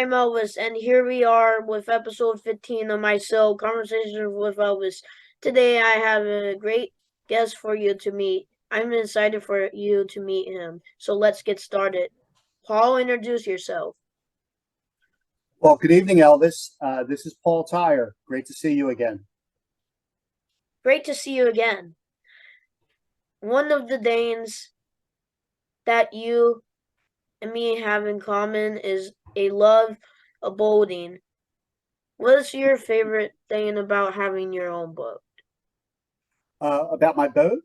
I'm Elvis, and here we are with episode 15 of my show, Conversations with Elvis. Today I have a great guest for you to meet. I'm excited for you to meet him. So let's get started. Paul, introduce yourself. Well, good evening, Elvis. This is Paul Tyre. Great to see you again. Great to see you again. One of the things that you and me have in common is a love of boating. What's your favorite thing about having your own boat? About my boat?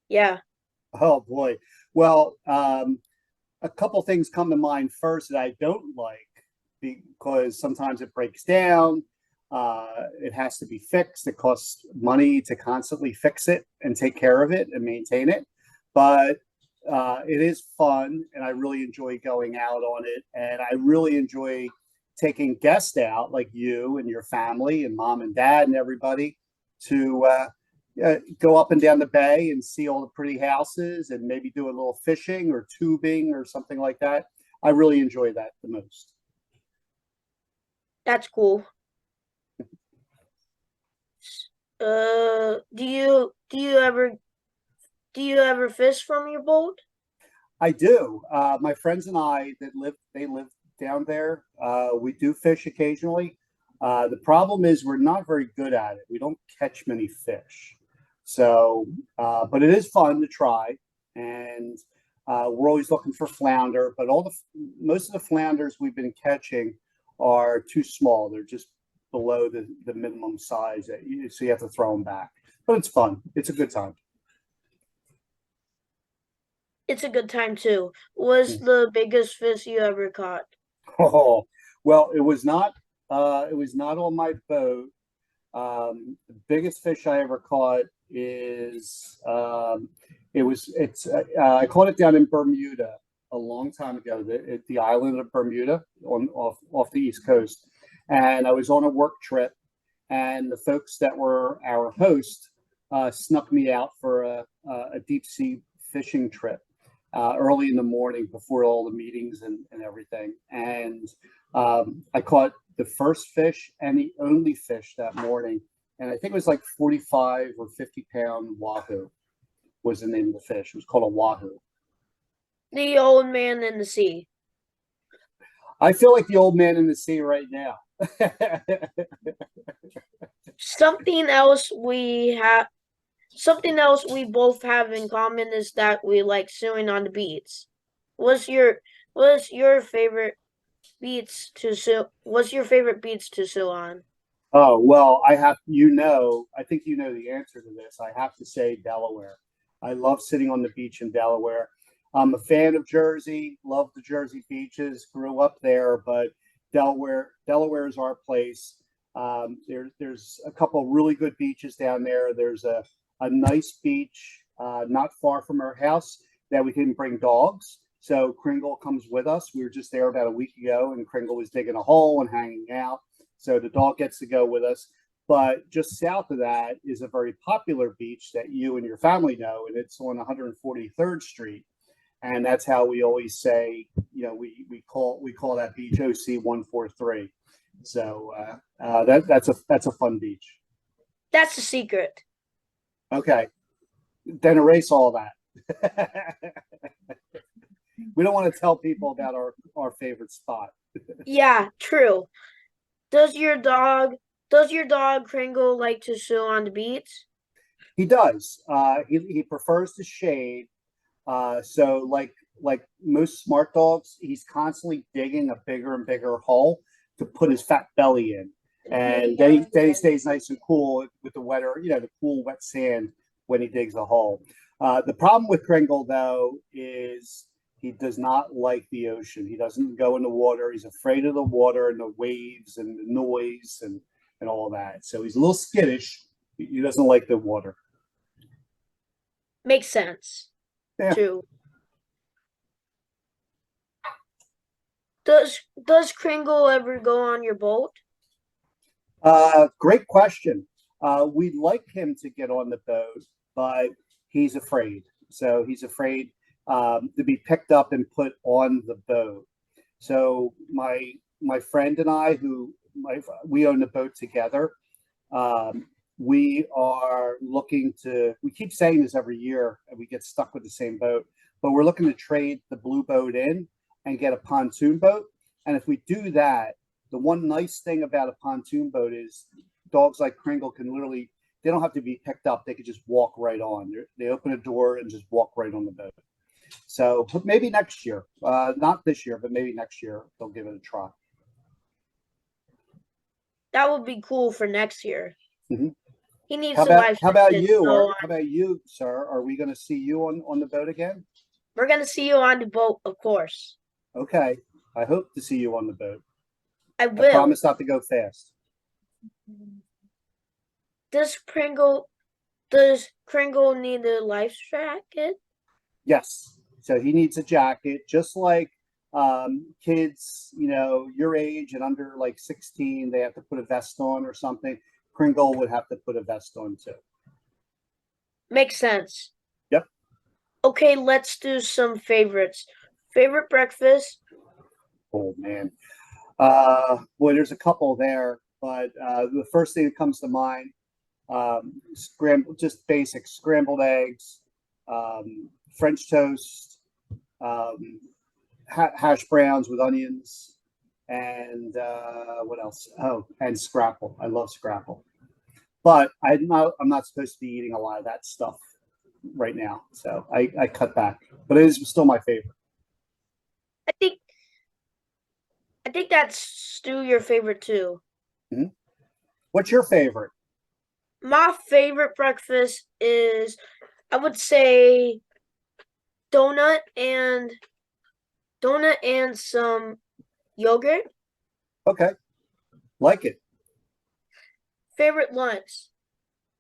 Yeah. Oh boy. Well, a couple things come to mind first that I don't like because sometimes it breaks down. It has to be fixed. It costs money to constantly fix it and take care of it and maintain it. But it is fun, and I really enjoy going out on it. And I really enjoy taking guests out, like you and your family, and mom and dad, and everybody, to go up and down the bay and see all the pretty houses, and maybe do a little fishing or tubing or something like that. I really enjoy that the most. That's cool. Do you ever fish from your boat? I do. My friends and I they live down there. We do fish occasionally. The problem is we're not very good at it. We don't catch many fish. So, but it is fun to try, and we're always looking for flounder. But most of the flounders we've been catching are too small. They're just below the minimum size so you have to throw them back. But it's fun. It's a good time. It's a good time too. What's the biggest fish you ever caught? Oh, well, it was not on my boat. The biggest fish I ever caught is I caught it down in Bermuda a long time ago, at the island of Bermuda off the East Coast, and I was on a work trip, and the folks that were our host snuck me out for a deep sea fishing trip early in the morning before all the meetings and everything. And I caught the first fish and the only fish that morning. And I think it was like 45 or 50-pound wahoo was the name of the fish. It was called a wahoo. The old man in the sea. I feel like the old man in the sea right now. Something else we both have in common is that we like swimming on the beach. What's your what's your favorite what's your favorite beach to swim on? Oh, well, I think you know the answer to this. I have to say Delaware. I love sitting on the beach in Delaware. I'm a fan of Jersey, love the Jersey beaches, grew up there, but Delaware is our place. There's a couple really good beaches down there. There's a nice beach not far from our house that we can bring dogs. So Kringle comes with us. We were just there about a week ago, and Kringle was digging a hole and hanging out. So the dog gets to go with us. But just south of that is a very popular beach that you and your family know, and it's on 143rd Street. And that's how we always say, we call that beach OC 143. So that's a fun beach. That's the secret. Okay, then erase all that. We don't want to tell people about our favorite spot. Yeah, true. Does your dog Kringle like to swim on the beach? He does. He prefers the shade. So like most smart dogs, he's constantly digging a bigger and bigger hole to put his fat belly in, and then he stays nice and cool with the wetter, the cool wet sand when he digs a hole. The problem with Kringle though is he does not like the ocean. He doesn't go in the water. He's afraid of the water and the waves and the noise and all that. So he's a little skittish. He doesn't like the water. Makes sense. Yeah. True. Does Kringle ever go on your boat? Great question. We'd like him to get on the boat, but he's afraid. So he's afraid to be picked up and put on the boat. So my friend and I, we own the boat together. We are looking to. We keep saying this every year, and we get stuck with the same boat. But we're looking to trade the blue boat in and get a pontoon boat. And if we do that, the one nice thing about a pontoon boat is dogs like Kringle can literally. They don't have to be picked up. They could just walk right on. They open a door and just walk right on the boat. So maybe next year, not this year, but maybe next year they'll give it a try. That would be cool for next year. Mm-hmm. He needs to live How stream about it. you? So Or how about you, sir? Are we going to see you on the boat again? we're gonna see you on the boat, of course. Okay. I hope to see you on the boat. I I will. promise not to go fast. Does Pringle does Kringle need a life jacket? Yes. So he needs a jacket, just like kids, your age and under like 16, they have to put a vest on or something. Kringle would have to put a vest on too. Makes sense. Yep. Okay, let's do some favorites. Favorite breakfast? Oh man. Boy, there's a couple there, but the first thing that comes to mind, just basic scrambled eggs, French toast, hash browns with onions, and what else? Oh, and scrapple. I love scrapple, but I'm not supposed to be eating a lot of that stuff right now, so I cut back. But it is still my favorite. I think I think that's Stu your favorite too. Mm-hmm. What's your favorite? My favorite breakfast is I would say donut and donut and some yogurt. Okay, like it. Favorite lunch?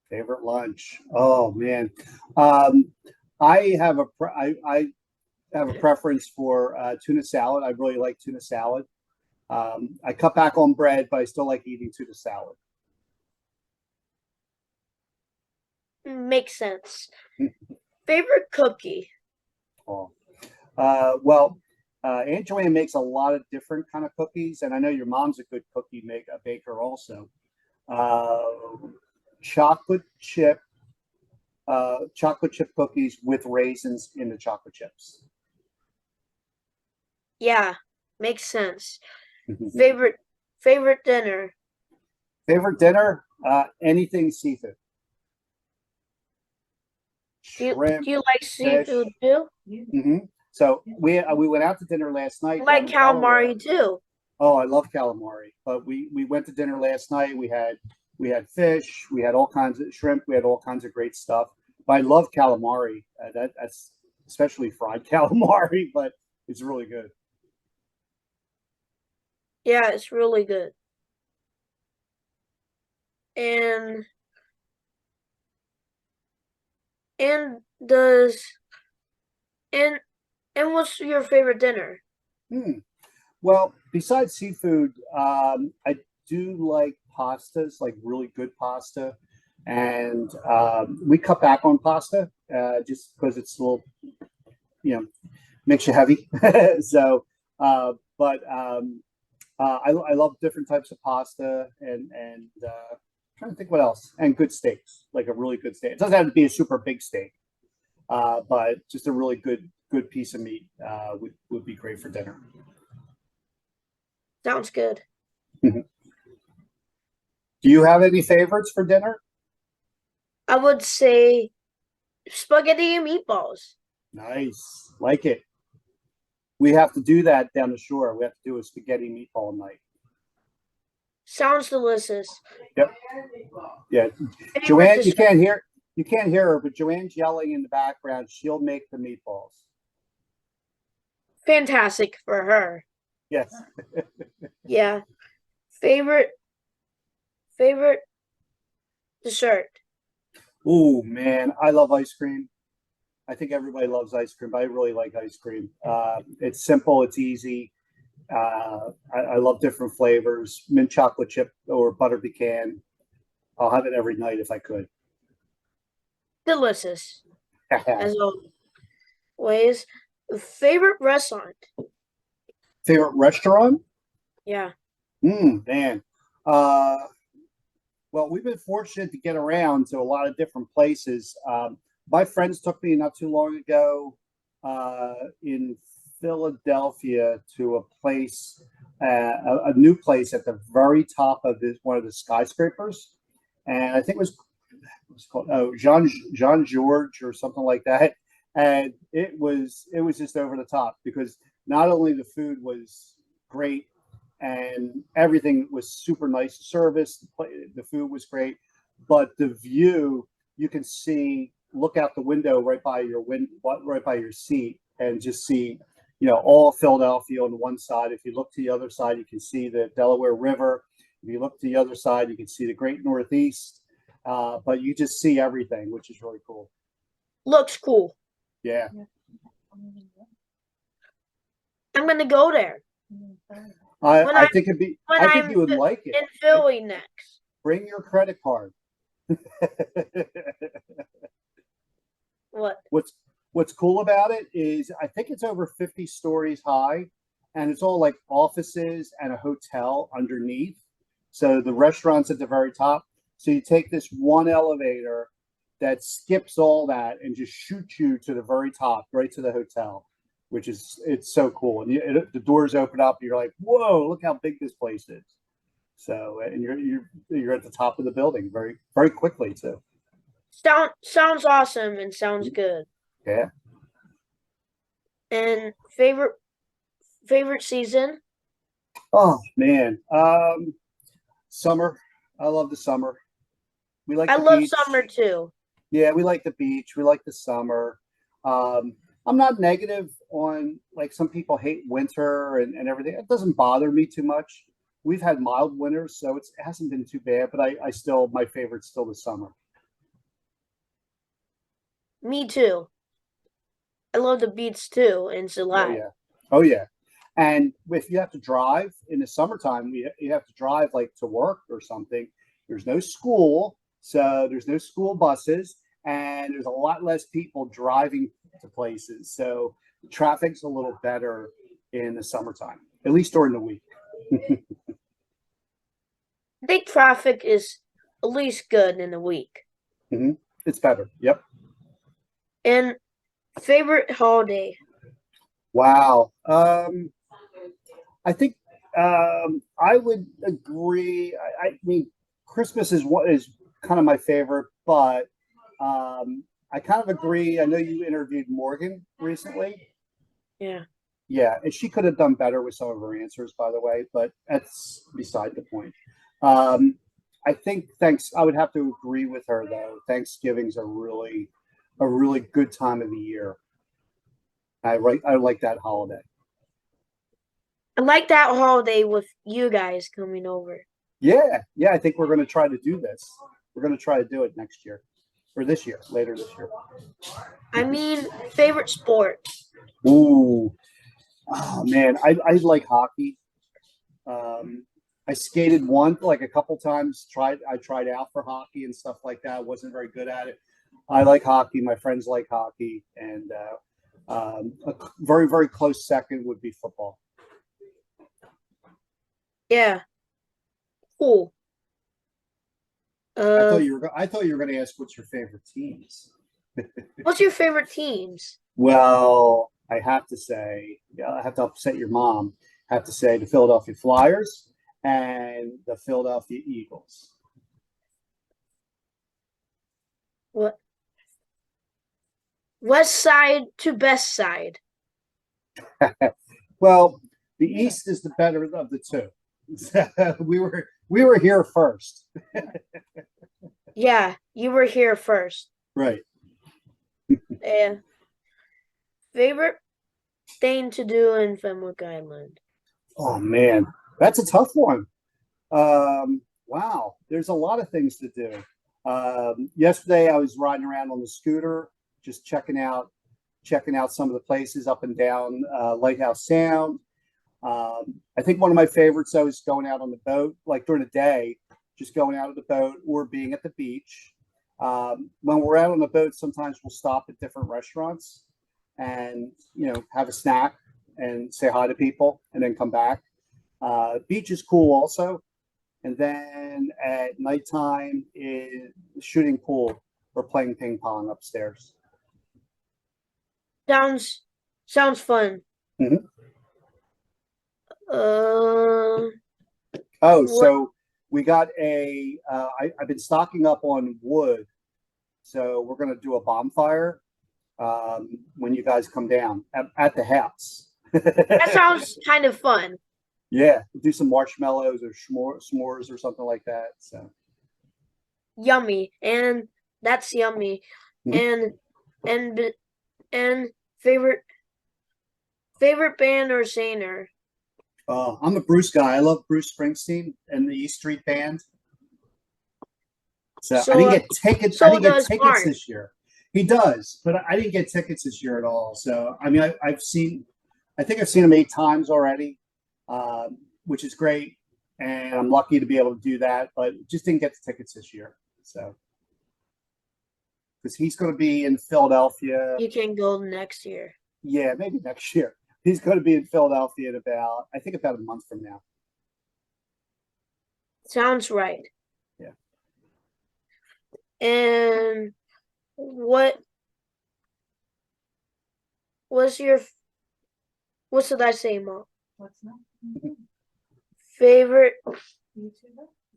Favorite lunch. Oh man, um, I have I have a preference for tuna salad. I really like tuna salad. I cut back on bread, but I still like eating tuna salad. Makes sense. Favorite cookie? Oh. Well, Aunt Joanne makes a lot of different kind of cookies, and I know your mom's a good a baker also. Uh, chocolate chip, chocolate chip cookies with raisins in the chocolate chips. Yeah, makes sense. Favorite favorite dinner? Favorite dinner? Anything seafood. Do you Shrimp, do you like fish. seafood too? Hmm. So we went out to dinner last I night down like in Delaware. calamari too. Oh, I love calamari. But we went to dinner last night. We had fish. We had all kinds of shrimp. We had all kinds of great stuff. But I love calamari. That's especially fried calamari. But it's really good. Yeah, it's really good. And and does and and what's your favorite dinner? Hmm. Well, besides seafood, I do like pastas, like really good pasta, and we cut back on pasta just because it's a little, you know, makes you heavy. So, but I love different types of pasta and trying to think what else, and good steaks, like a really good steak. It doesn't have to be a super big steak, but just a really good piece of meat would be great for dinner. Sounds good. Do you have any favorites for dinner? I would say spaghetti and meatballs. Nice, like it. We have to do that down the shore. We have to do a spaghetti meatball night. Sounds delicious. Yep. Yeah. Favorite Joanne, dessert. you can't hear her, but Joanne's yelling in the background. She'll make the meatballs. Fantastic for her. Yes. Yeah. Favorite favorite dessert. Oh man, I love ice cream. I think everybody loves ice cream, but I really like ice cream. It's simple, it's easy. I love different flavors, mint chocolate chip or butter pecan. I'll have it every night if I could. Delicious. As always. Favorite restaurant. Favorite restaurant? Yeah. Man. Uh, well, we've been fortunate to get around to a lot of different places. My friends took me not too long ago in Philadelphia to a place, a new place at the very top of this one of the skyscrapers, and I think it was called Jean George or something like that, and it was just over the top because not only the food was great and everything was super nice service. The food was great, but the view you can see, look out the window right by your seat, and just see, all Philadelphia on the one side. If you look to the other side, you can see the Delaware River. If you look to the other side, you can see the Great Northeast. But you just see everything, which is really cool. Looks cool. Yeah. I'm gonna go there I, when I I'm think it'd be. when I think I'm you would like it. in Philly next. Bring your credit card. What? What's cool about it is I think it's over 50 stories high, and it's all like offices and a hotel underneath. So the restaurant's at the very top. So you take this one elevator that skips all that and just shoots you to the very top, right to the hotel, which is it's so cool. And the doors open up, and you're like, whoa, look how big this place is. So and you're at the top of the building very very quickly too. Sounds awesome and sounds good. Yeah. And favorite season? Oh man. Summer. I love the summer. We like I the love summer beach. too. Yeah, we like the beach. We like the summer. Um, I'm not negative on like some people hate winter and everything. It doesn't bother me too much. We've had mild winters, so it hasn't been too bad. But I still my favorite's still the summer. Me too. I love the beach too in Oh July. yeah, oh yeah. And if you have to drive in the summertime, you have to drive like to work or something. There's no school, so there's no school buses, and there's a lot less people driving to places. So the traffic's a little better in the summertime, at least during the week. I think traffic is at least good in a week. Hmm. It's better. Yep. And favorite holiday? Wow. I think I would agree. I mean, Christmas is what is kind of my favorite, but I kind of agree. I know you interviewed Morgan recently. Yeah. Yeah, and she could have done better with some of her answers, by the way, but that's beside the point. Um, I think thanks. I would have to agree with her though. Thanksgiving's a really good time of the year. I like that holiday. I like that holiday with you guys coming over. Yeah, yeah. I think we're going to try to do this. We're going to try to do it next year or this year, later this year. I mean, favorite sport. Ooh, oh man, I like hockey. Um, I skated one like a couple times. I tried out for hockey and stuff like that. Wasn't very good at it. I like hockey. My friends like hockey, and a very very close second would be football. Yeah, cool. Uh, I thought you were going to ask what's your favorite teams. what's your favorite teams? Well, I have to say, yeah, I have to upset your mom. I have to say the Philadelphia Flyers and the Philadelphia Eagles. What west side to best side? Well, the East is the better of the two. We were here first, Yeah, you were here first. right? Yeah. Favorite thing to do in Fenwick Island? Oh man, that's a tough one. Wow, there's a lot of things to do. Yesterday, I was riding around on the scooter, just checking out some of the places up and down Lighthouse Sound. I think one of my favorites though is going out on the boat, like during the day, just going out of the boat or being at the beach. When we're out on the boat, sometimes we'll stop at different restaurants and have a snack and say hi to people and then come back. Beach is cool also. And then at nighttime is shooting pool or playing ping pong upstairs. Sounds fun. Mhm. Uh, Oh, what? so we got I've been stocking up on wood. So we're going to do a bonfire when you guys come down at the house. That sounds kind of fun. Yeah, do some marshmallows or s'mores or something like that. So, Yummy, and that's yummy. mhm. And and and favorite band or singer. I'm a Bruce guy. I love Bruce Springsteen and the E Street Band. So I So didn't get tickets. I so didn't get does tickets Mark. this year. He does, but I didn't get tickets this year at all. So I mean, I've seen. I think I've seen him 8 times already, which is great, and I'm lucky to be able to do that. But just didn't get the tickets this year. So because he's going to be in Philadelphia. You can go next year. Yeah, maybe next year. He's going to be in Philadelphia in about, I think, about a month from now. Sounds right. Yeah. And what was your what should I say, Mom? What's that? Favorite YouTuber? Is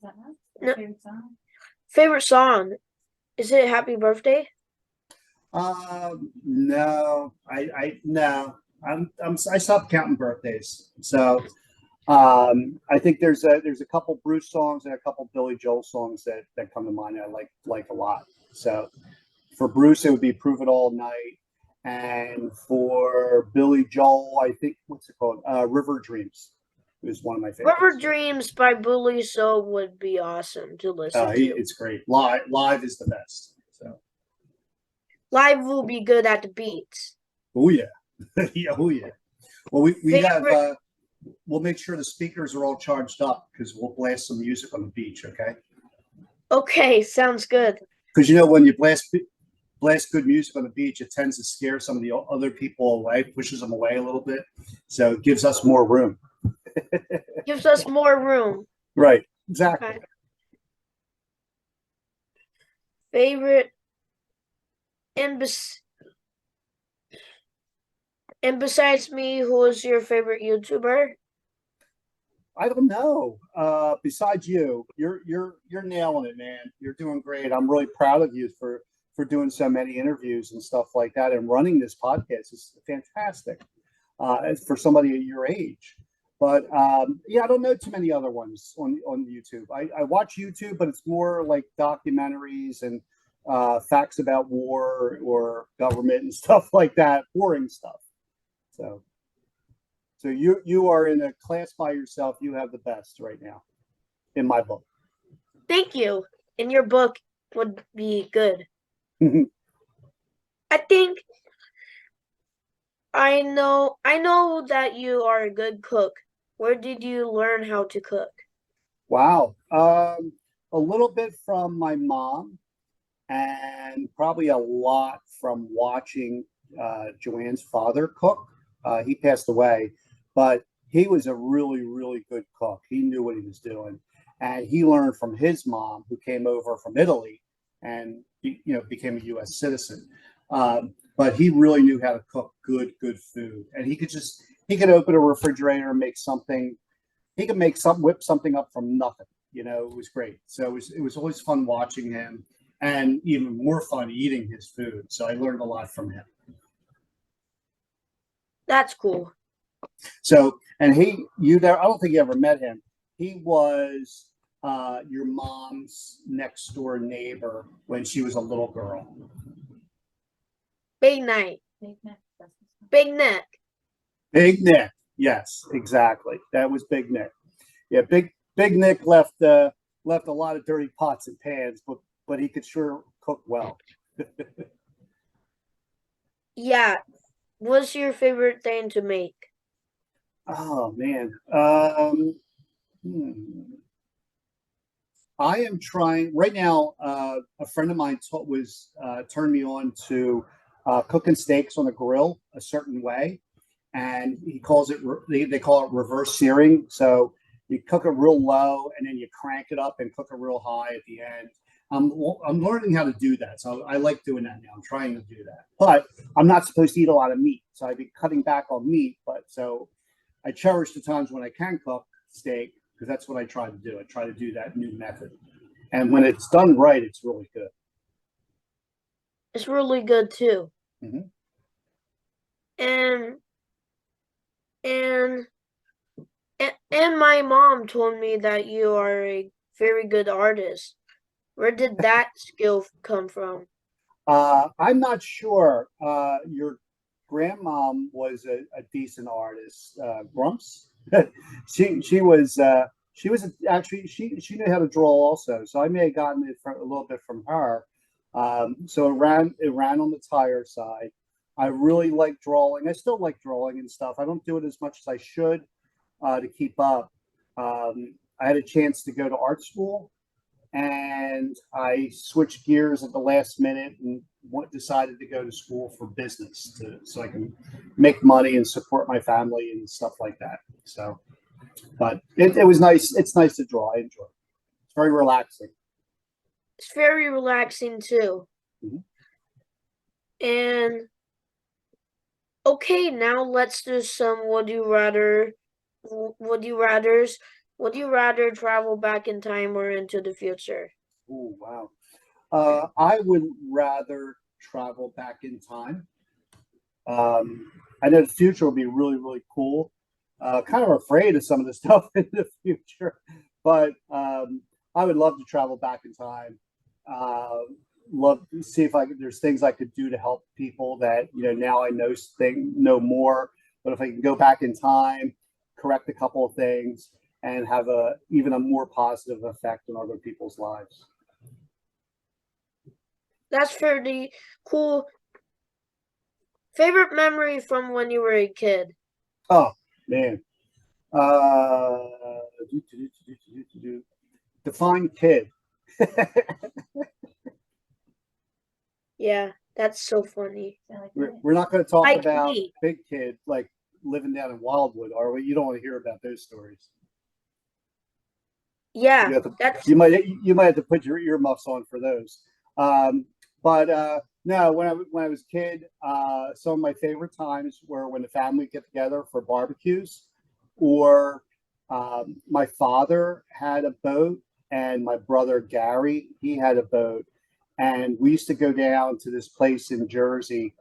that right? No. Favorite song? favorite song? Is it Happy Birthday? No, I no, I stopped counting birthdays. So I think there's a couple Bruce songs and a couple Billy Joel songs that come to mind. I like a lot. So for Bruce, it would be "Prove It All Night," and for Billy Joel, I think what's it called? "River Dreams" is one of my River favorites. Dreams by Bully So would be awesome to listen to. It's great. Live is the best. So Live will be good at the beats. oh yeah, yeah, oh yeah. Well, we have Favorite we'll make sure the speakers are all charged up because we'll blast some music on the beach. Okay. Okay, sounds good. Because you know when you blast good music on the beach, it tends to scare some of the other people away, pushes them away a little bit, so it gives us more room. Gives us more room. Right, exactly. Okay. Favorite and besides me, who is your favorite YouTuber? I don't know. Besides you, you're nailing it, man. You're doing great. I'm really proud of you for doing so many interviews and stuff like that, and running this podcast is fantastic for somebody at your age. But yeah, I don't know too many other ones on YouTube. I watch YouTube, but it's more like documentaries and facts about war or government and stuff like that, boring stuff. So so you are in a class by yourself. You have the best right now in my book. Thank you. And your book would be good. I think I know that you are a good cook. Where did you learn how to cook? Wow. A little bit from my mom, and probably a lot from watching Joanne's father cook. He passed away, but he was a really good cook. He knew what he was doing, and he learned from his mom, who came over from Italy and became a U.S. citizen. But he really knew how to cook good food, and he could open a refrigerator and make something. He could whip something up from nothing. It was great. So it was always fun watching him, and even more fun eating his food. So I learned a lot from him. That's cool. So, and you there, I don't think you ever met him. He was your mom's next door neighbor when she was a little girl. Big night. Big Mac. That's his name. Big neck. Big Nick. Yes, exactly. That was Big Nick. Yeah, Big Nick left a lot of dirty pots and pans, but he could sure cook well. Yeah. What's your favorite thing to make? Oh man. Hmm. I am trying right now. A friend of mine turned me on to cooking steaks on a grill a certain way, and he calls it they call it reverse searing. So you cook it real low and then you crank it up and cook it real high at the end. I'm learning how to do that, so I like doing that now. I'm trying to do that, but I'm not supposed to eat a lot of meat, so I've been cutting back on meat. But so I cherish the times when I can cook steak because that's what I try to do. I try to do that new method, and when it's done right, it's really good. It's really good too. Hmm. And and and my mom told me that you are a very good artist. Where did that skill come from? I'm not sure. Your grandmom was a decent artist. Grumps. She was actually she knew how to draw also. So I may have gotten it from, a little bit from her. So it ran on the tire side. I really like drawing. I still like drawing and stuff. I don't do it as much as I should to keep up. I had a chance to go to art school and I switched gears at the last minute and decided to go to school for business so I can make money and support my family and stuff like that. So, but it was nice. It's nice to draw. I enjoy it. It's very relaxing. It's very relaxing too. Mhm. And okay, now let's do some would you rather would you rather's would you rather travel back in time or into the future? Oh, wow. I would rather travel back in time. I know the future will be really, really cool. Kind of afraid of some of the stuff in the future, but I would love to travel back in time. Uh, Love to see if there's things I could do to help people that now I know more. But if I can go back in time, correct a couple of things, and have even a more positive effect on other people's lives. That's pretty cool. Favorite memory from when you were a kid? Oh man, uh, define kid. Yeah, that's so funny. We're not going to talk Like about me. big kid like living down in Wildwood, are we? You don't want to hear about those stories. You Yeah, have to, that's you might have to put your earmuffs on for those. But no, when I was a kid, some of my favorite times were when the family would get together for barbecues, or my father had a boat, and my brother Gary he had a boat, and we used to go down to this place in Jersey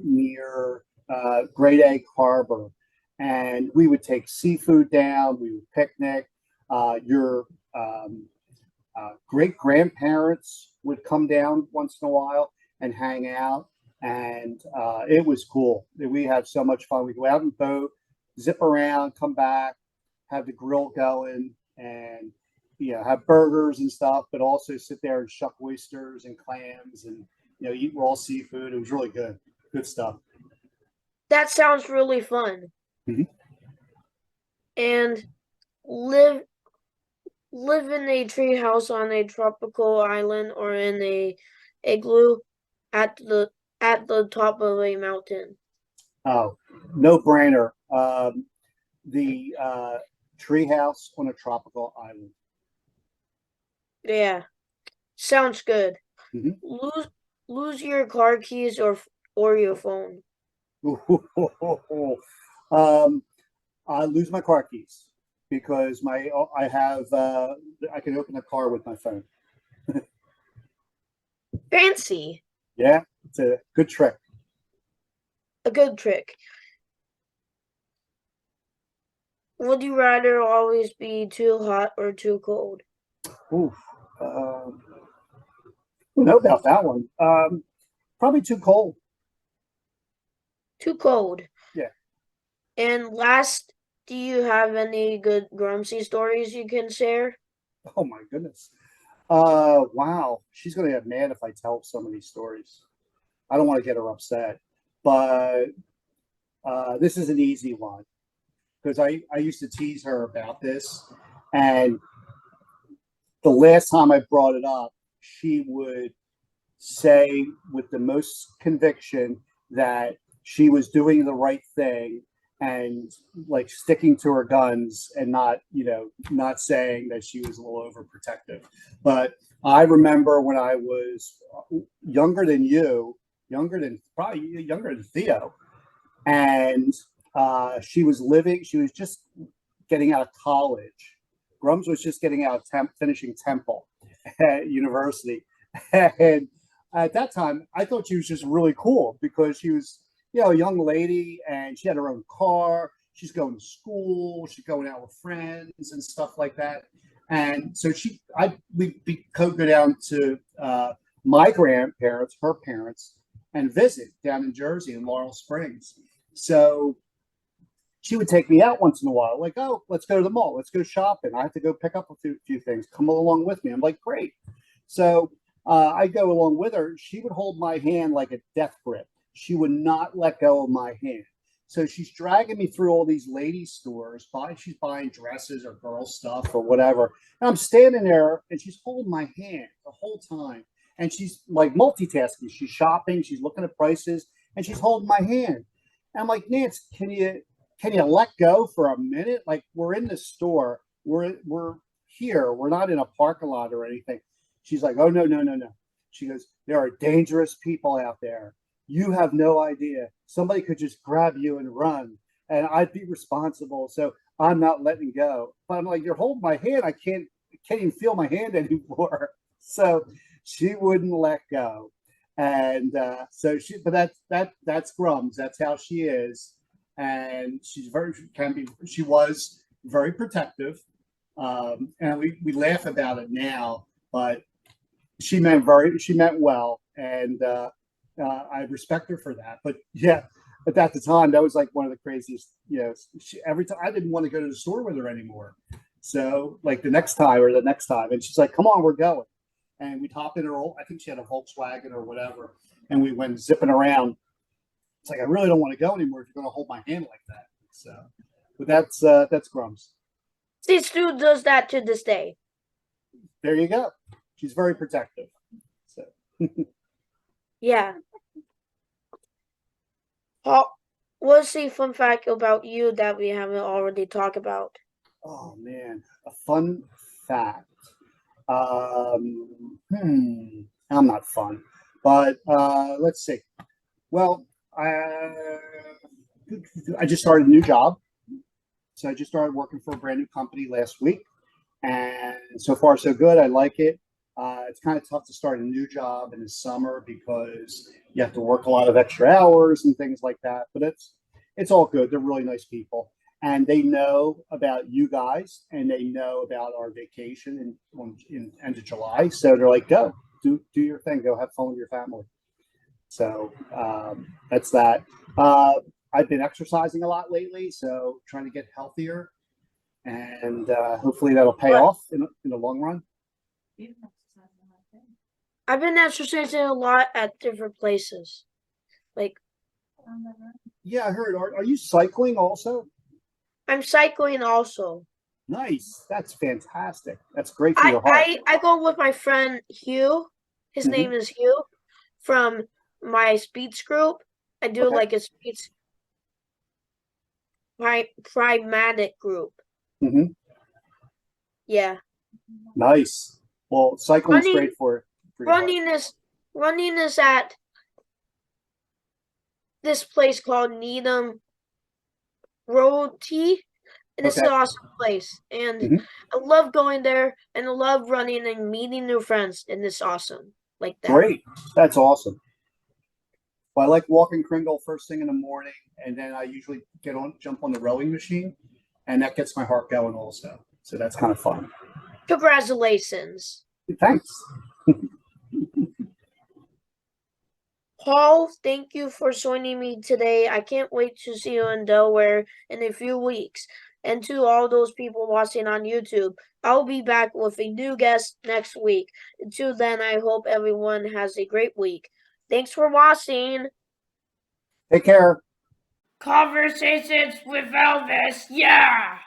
near Great Egg Harbor, and we would take seafood down. We would picnic. Your great grandparents would come down once in a while and hang out, and it was cool. We had so much fun. We go out in boat, zip around, come back, have the grill going, and have burgers and stuff, but also sit there and shuck oysters and clams and eat raw seafood. It was really good, good stuff. that sounds really fun. Mhm. And live live in a tree house on a tropical island or in a igloo at the top of a mountain. Oh, no brainer. The treehouse on a tropical island. Yeah, sounds good. Mhm. Lose lose your car keys or your phone. um, I lose my car keys because I have I can open a car with my phone. Fancy. Yeah, it's a good trick. A good trick. Would you rather always be too hot or too cold? Oof. Um, don't know about that one. Probably too cold. Too cold. Yeah. And last, do you have any good Grumsy stories you can share? Oh my goodness. Wow. She's gonna get mad if I tell some of these stories. I don't want to get her upset, but this is an easy one because I used to tease her about this, and the last time I brought it up, she would say with the most conviction that she was doing the right thing and like sticking to her guns and not, not saying that she was a little overprotective. But I remember when I was younger than you, probably younger than Theo, and she was just getting out of college. Grums was just getting out of finishing Temple at university. And at that time, I thought she was just really cool because she was, a young lady and she had her own car. She's going to school. She's going out with friends and stuff like that. And so we could go down to my grandparents, her parents, and visit down in Jersey in Laurel Springs. So she would take me out once in a while, like, oh, let's go to the mall, let's go shopping. I have to go pick up a few things. Come along with me. I'm like, great. So I go along with her. She would hold my hand like a death grip. She would not let go of my hand. So she's dragging me through all these ladies' stores. She's buying dresses or girl stuff or whatever. And I'm standing there and she's holding my hand the whole time. And she's like multitasking. She's shopping, she's looking at prices, and she's holding my hand. And I'm like, Nance, can you let go for a minute? Like, we're in the store. We're here. We're not in a parking lot or anything. She's like, oh, no, no, no, no. She goes, there are dangerous people out there. You have no idea. Somebody could just grab you and run, and I'd be responsible. So I'm not letting go. But I'm like, you're holding my hand. I can't even feel my hand anymore. So she wouldn't let go. And but that's Grums. That's how she is. And she was very protective. And we laugh about it now, but she meant well. And I respect her for that. But yeah, but at the time, that was like one of the craziest, every time I didn't want to go to the store with her anymore. So like the next time, and she's like, come on, we're going. And we'd hop in her I think she had a Volkswagen or whatever. And we went zipping around. It's like, I really don't want to go anymore if you're going to hold my hand like that. So, but that's Grums. See, Stu does that to this day. There you go. She's very protective. So. Yeah. What's a fun fact about you that we haven't already talked about? Oh man, a fun fact. I'm not fun, but let's see. Well, I just started a new job. So I just started working for a brand new company last week. And so far, so good. I like it. It's kind of tough to start a new job in the summer because you have to work a lot of extra hours and things like that. But it's all good. They're really nice people. And they know about you guys and they know about our vacation in end of July. So they're like, go, do your thing. Go have fun with your family. So that's that. I've been exercising a lot lately, so trying to get healthier, and hopefully that'll pay off in the long run. I've been exercising a lot at different places. Like, yeah, I heard. Are you cycling also? I'm cycling also. Nice. That's fantastic. That's great for your heart. I go with my friend Hugh. His name is Hugh from my speeds group. I do like a speeds pragmatic group. Yeah. Nice. Well, cycling's great for running is at this place called Needham Road T. And it's an awesome place. And I love going there and I love running and meeting new friends. And it's awesome like that. Great. That's awesome. Well, I like walking Kringle first thing in the morning. And then I usually jump on the rowing machine. And that gets my heart going also. So that's kind of fun. Congratulations. Thanks. Paul, thank you for joining me today. I can't wait to see you in Delaware in a few weeks. And to all those people watching on YouTube, I'll be back with a new guest next week. Until then, I hope everyone has a great week. Thanks for watching. Take care. Conversations with Elvis, yeah!